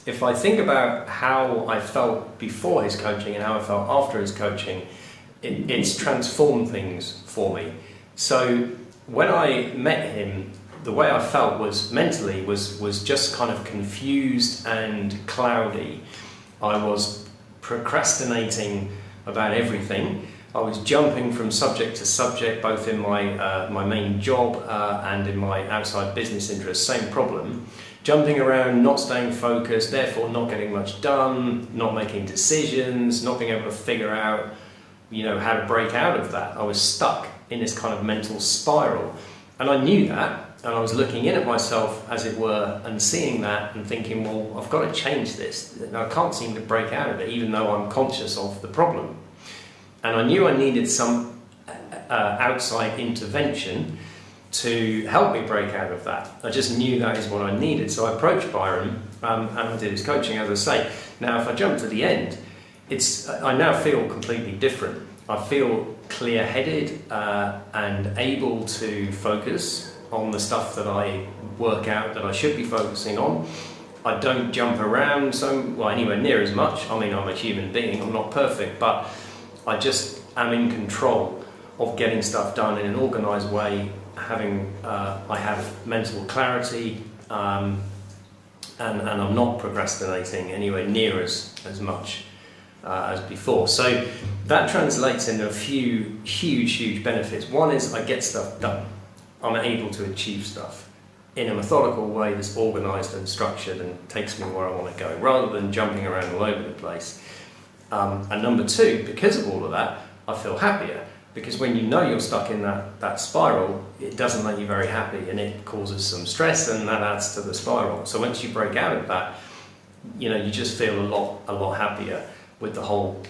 if I think about how I felt before his coaching and how I felt after his coaching, it's transformed things for me. So when I met him, the way I felt was mentally was just kind of confused and cloudy. I was procrastinating about everything. I was jumping from subject to subject, both in my main job and in my outside business interests. Same problem. Jumping around, not staying focused, therefore not getting much done, not making decisions, not being able to figure out, how to break out of that. I was stuck in this kind of mental spiral, and I knew that, and I was looking in at myself, as it were, and seeing that and thinking, well, I've got to change this. And I can't seem to break out of it, even though I'm conscious of the problem. And I knew I needed some outside intervention to help me break out of that. I just knew that is what I needed. So I approached Byron and I did his coaching, as I say. Now, if I jump to the end, I now feel completely different. I feel clear-headed and able to focus on the stuff that I work out that I should be focusing on. I don't jump around anywhere near as much. I mean, I'm a human being, I'm not perfect, but I just am in control of getting stuff done in an organised way. I have mental clarity, and I'm not procrastinating anywhere near as much as before. So that translates into a few huge benefits. One is I get stuff done. I'm able to achieve stuff in a methodical way that's organised and structured and takes me where I want to go, rather than jumping around all over the place. And number two, because of all of that, I feel happier. Because when you're stuck in that spiral, it doesn't make you very happy, and it causes some stress, and that adds to the spiral. So once you break out of that, you just feel a lot happier with the whole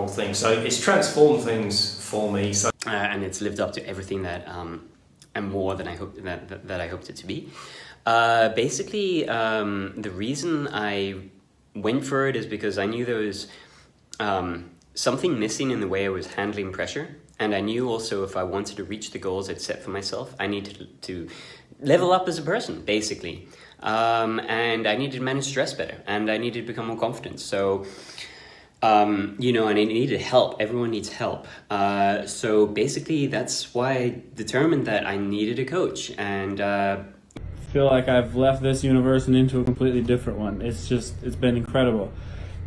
thing. So it's transformed things for me. So and it's lived up to everything that and more than I hoped that I hoped it to be. Basically, the reason I went for it is because I knew there was something missing in the way I was handling pressure. And I knew also if I wanted to reach the goals I'd set for myself, I needed to level up as a person, basically. And I needed to manage stress better, and I needed to become more confident. So, and I needed help. Everyone needs help. So basically, that's why I determined that I needed a coach. And I feel like I've left this universe and into a completely different one. It's been incredible.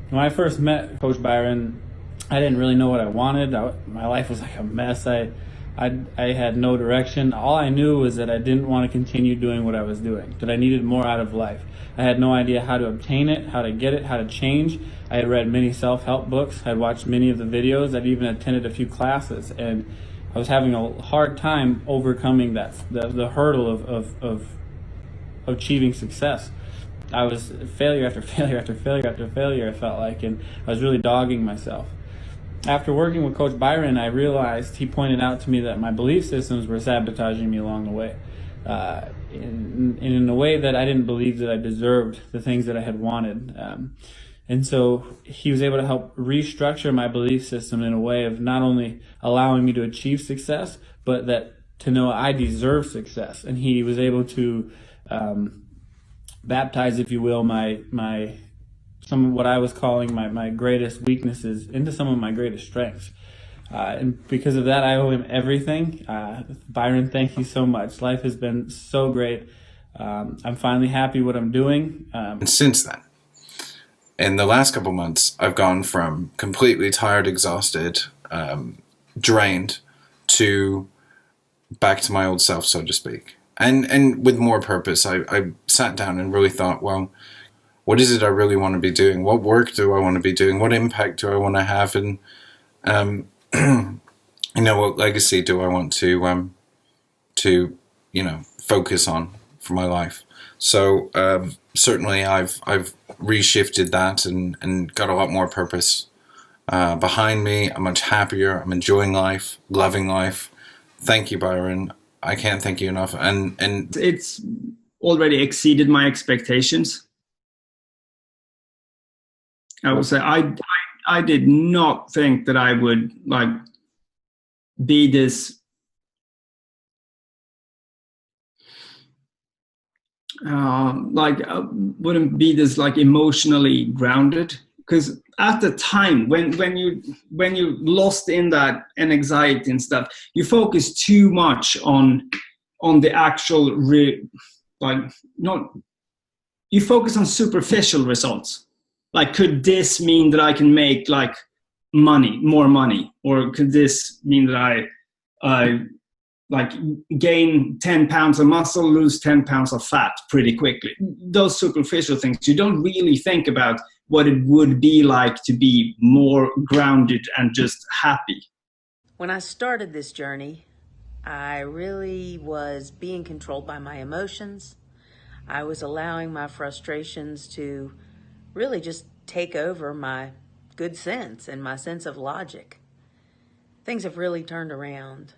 When I first met Coach Byron, I didn't really know what I wanted. My life was like a mess. I had no direction. All I knew was that I didn't want to continue doing what I was doing, that I needed more out of life. I had no idea how to obtain it, how to get it, how to change. I had read many self-help books. I had watched many of the videos. I'd even attended a few classes, and I was having a hard time overcoming the hurdle of achieving success. I was failure after failure after failure after failure, I felt like, and I was really dogging myself. After working with Coach Byron, I realized he pointed out to me that my belief systems were sabotaging me along the way, in a way that I didn't believe that I deserved the things that I had wanted. And so he was able to help restructure my belief system in a way of not only allowing me to achieve success, but that to know I deserve success. And he was able to baptize, if you will, some of what I was calling my greatest weaknesses into some of my greatest strengths. And because of that, I owe him everything. Byron, thank you so much. Life has been so great. I'm finally happy what I'm doing. And since then, in the last couple months, I've gone from completely tired, exhausted, drained, to back to my old self, so to speak. And with more purpose. I sat down and really thought, well, what is it I really want to be doing? What work do I want to be doing? What impact do I want to have? And, what legacy do I want to focus on for my life? So certainly I've reshifted that and got a lot more purpose behind me. I'm much happier. I'm enjoying life, loving life. Thank you, Byron. I can't thank you enough. And it's already exceeded my expectations. I would say I did not think that I would be this wouldn't be this like emotionally grounded, because at the time when you lost in that and anxiety and stuff, you focus too much on the actual like not you focus on superficial results, like could this mean that I can make like more money, or could this mean that I like gain 10 pounds of muscle, lose 10 pounds of fat pretty quickly. Those superficial things. You don't really think about what it would be like to be more grounded and just happy. When I started this journey, I really was being controlled by my emotions. I was allowing my frustrations to really just take over my good sense and my sense of logic. Things have really turned around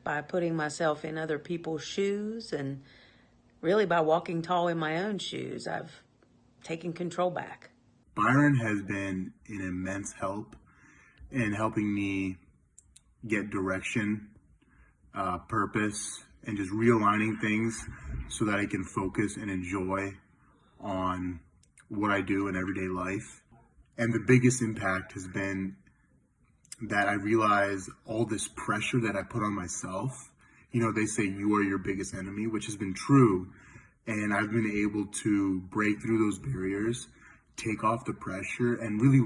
by putting myself in other people's shoes, and really by walking tall in my own shoes. I've taken control back. Byron has been an immense help in helping me get direction, purpose, and just realigning things so that I can focus and enjoy on what I do in everyday life. And the biggest impact has been that I realize all this pressure that I put on myself. You know, they say you are your biggest enemy, which has been true. And I've been able to break through those barriers, take off the pressure, and really...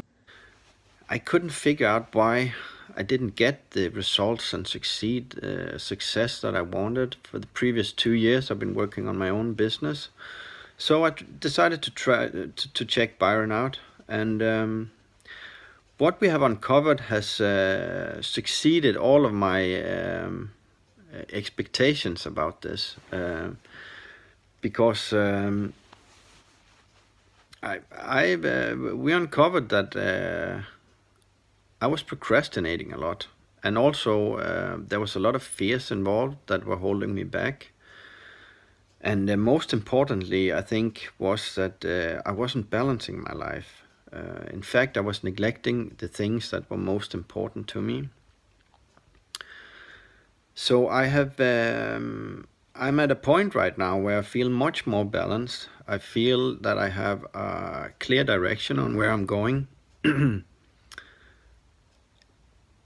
I couldn't figure out why I didn't get the results and success that I wanted. For the previous 2 years, I've been working on my own business. So I decided to try to check Byron out. And what we have uncovered has succeeded all of my expectations about this. Because we uncovered that I was procrastinating a lot, and also there was a lot of fears involved that were holding me back. And most importantly, I think, was that I wasn't balancing my life. In fact, I was neglecting the things that were most important to me. So I'm at a point right now where I feel much more balanced. I feel that I have a clear direction on where I'm going.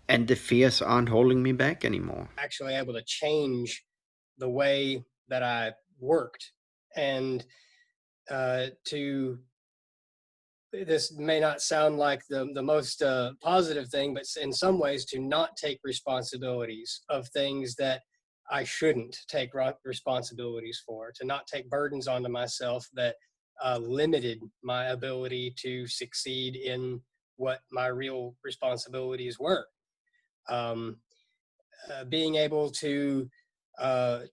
And the fears aren't holding me back anymore. Actually able to change the way that I worked. And this may not sound like the most positive thing, but in some ways to not take responsibilities of things that I shouldn't take responsibilities for, to not take burdens onto myself that limited my ability to succeed in what my real responsibilities were. Being able to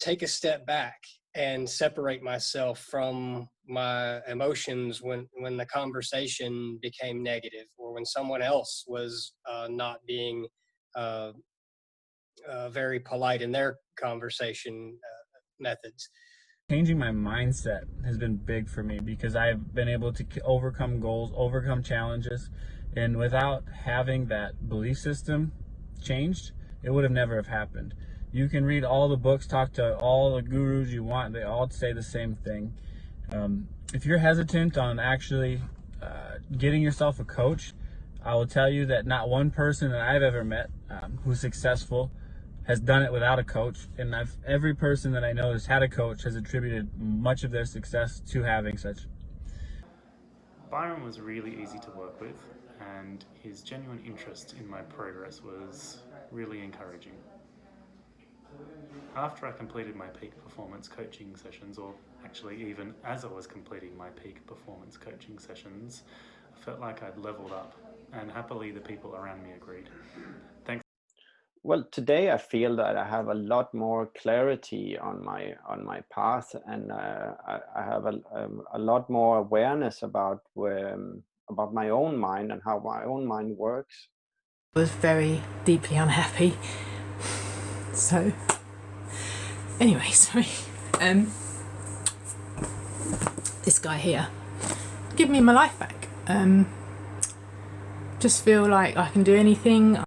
take a step back and separate myself from my emotions when the conversation became negative, or when someone else was not being very polite in their conversation methods. Changing my mindset has been big for me, because I've been able to overcome goals, overcome challenges, and without having that belief system changed, it would have never have happened. You can read all the books, talk to all the gurus you want, they all say the same thing. If you're hesitant on actually getting yourself a coach, I will tell you that not one person that I've ever met who's successful has done it without a coach. And every person that I know has had a coach has attributed much of their success to having such. Byron was really easy to work with, and his genuine interest in my progress was really encouraging. After I completed my peak performance coaching sessions, or actually even as I was completing my peak performance coaching sessions, I felt like I'd leveled up, and happily the people around me agreed. Thanks. Well, today I feel that I have a lot more clarity on my path, and I have a lot more awareness about my own mind and how my own mind works. I was very deeply unhappy. So, anyway, sorry. This guy here, give me my life back. Just feel like I can do anything.